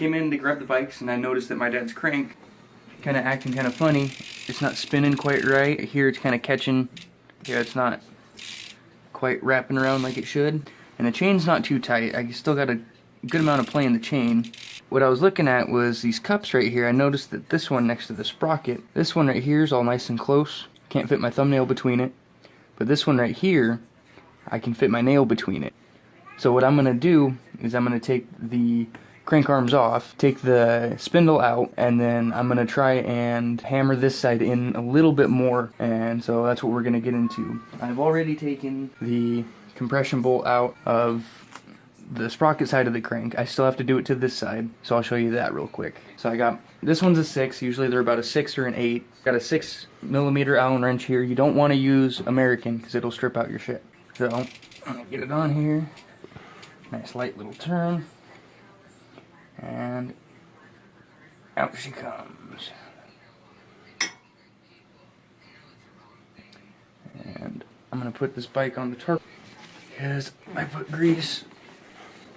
came in to grab the bikes and I noticed that my dad's crank kind of acting kind of funny. It's not spinning quite right. Here it's kind of catching. Yeah, it's not quite wrapping around like it should. And the chain's not too tight. I still got a good amount of play in the chain. What I was looking at was these cups right here. I noticed that this one next to the sprocket, this one right here is all nice and close. Can't fit my thumbnail between it. But this one right here, I can fit my nail between it. So what I'm going to do is I'm going to take the crank arms off, take the spindle out, and then I'm going to try and hammer this side in a little bit more. And so that's what we're going to get into. I've already taken the compression bolt out of the sprocket side of the crank. I still have to do it to this side, so I'll show you that real quick. So I got, this one's a 6, usually they're about a 6 or an 8. Got a 6mm Allen wrench here. You don't want to use American because it'll strip out your shit. So I'm gonna get it on here. Nice light little turn. And out she comes. And I'm gonna put this bike on the tarp because I put grease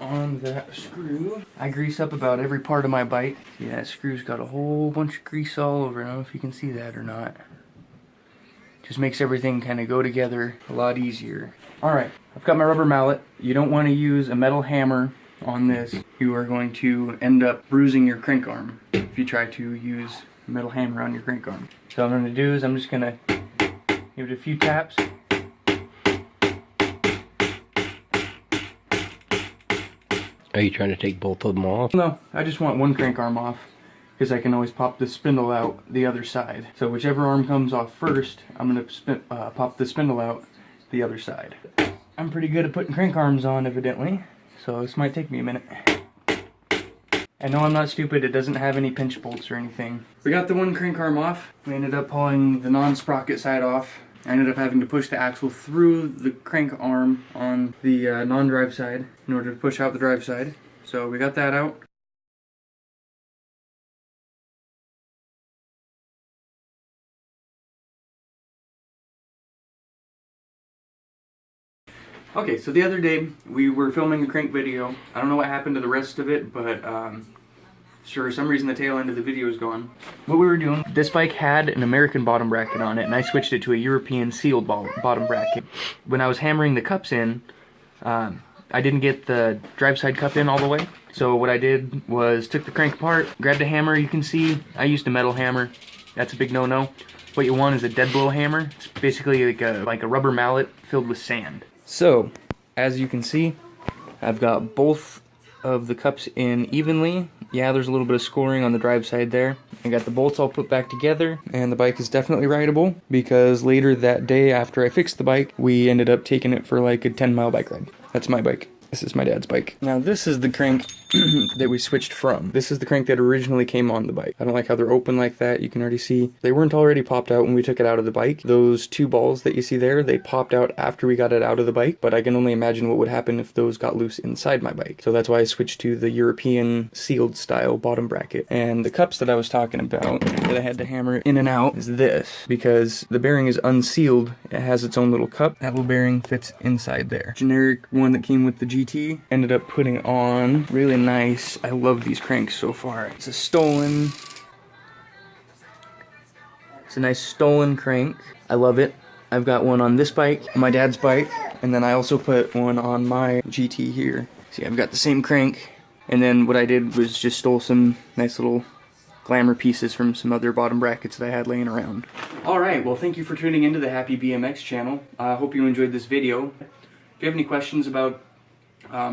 on that screw. I grease up about every part of my bike. See, that screw's got a whole bunch of grease all over. I don't know if you can see that or not. Just makes everything kind of go together a lot easier. Alright, I've got my rubber mallet. You don't want to use a metal hammer on this. You are going to end up bruising your crank arm if you try to use a metal hammer on your crank arm. So what I'm going to do is I'm just going to give it a few taps. Are you trying to take both of them off? No, I just want one crank arm off because I can always pop the spindle out the other side. So whichever arm comes off first, I'm going to pop the spindle out the other side. I'm pretty good at putting crank arms on, evidently, so this might take me a minute. I know I'm not stupid, it doesn't have any pinch bolts or anything. We got the one crank arm off. We ended up pulling the non-sprocket side off. I ended up having to push the axle through the crank arm on the non-drive side in order to push out the drive side. So we got that out. Okay, so the other day we were filming a crank video. I don't know what happened to the rest of it, but for some reason the tail end of the video is gone. What we were doing, this bike had an American bottom bracket on it, and I switched it to a European sealed bottom bracket. When I was hammering the cups in, I didn't get the drive side cup in all the way. So what I did was took the crank apart, grabbed a hammer. You can see I used a metal hammer. That's a big no-no. What you want is a dead blow hammer. It's basically like a rubber mallet filled with sand. So, as you can see, I've got both of the cups in evenly. Yeah, there's a little bit of scoring on the drive side there. I got the bolts all put back together, and the bike is definitely rideable because later that day after I fixed the bike, we ended up taking it for like a 10-mile bike ride. That's my bike. This is my dad's bike. Now this is the crank that we switched from. This is the crank that originally came on the bike. I don't like how they're open like that. You can already see they weren't already popped out when we took it out of the bike. Those two balls that you see there, they popped out after we got it out of the bike, but I can only imagine what would happen if those got loose inside my bike. So that's why I switched to the European sealed style bottom bracket. And the cups that I was talking about that I had to hammer in and out is this, because the bearing is unsealed. It has its own little cup. That little bearing fits inside there. Generic one that came with the GT. Ended up putting on really nice. I love these cranks so far. It's a nice stolen crank. I love it. I've got one on this bike, my dad's bike, and then I also put one on my GT here. See, I've got the same crank, and then what I did was just stole some nice little glamour pieces from some other bottom brackets that I had laying around. Alright, well thank you for tuning into the Happy BMX channel. I hope you enjoyed this video. If you have any questions about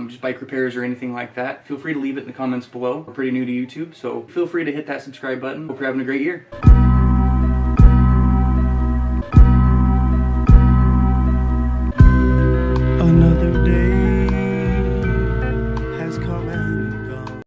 just bike repairs or anything like that, feel free to leave it in the comments below. We're pretty new to YouTube, so feel free to hit that subscribe button. Hope you're having a great year.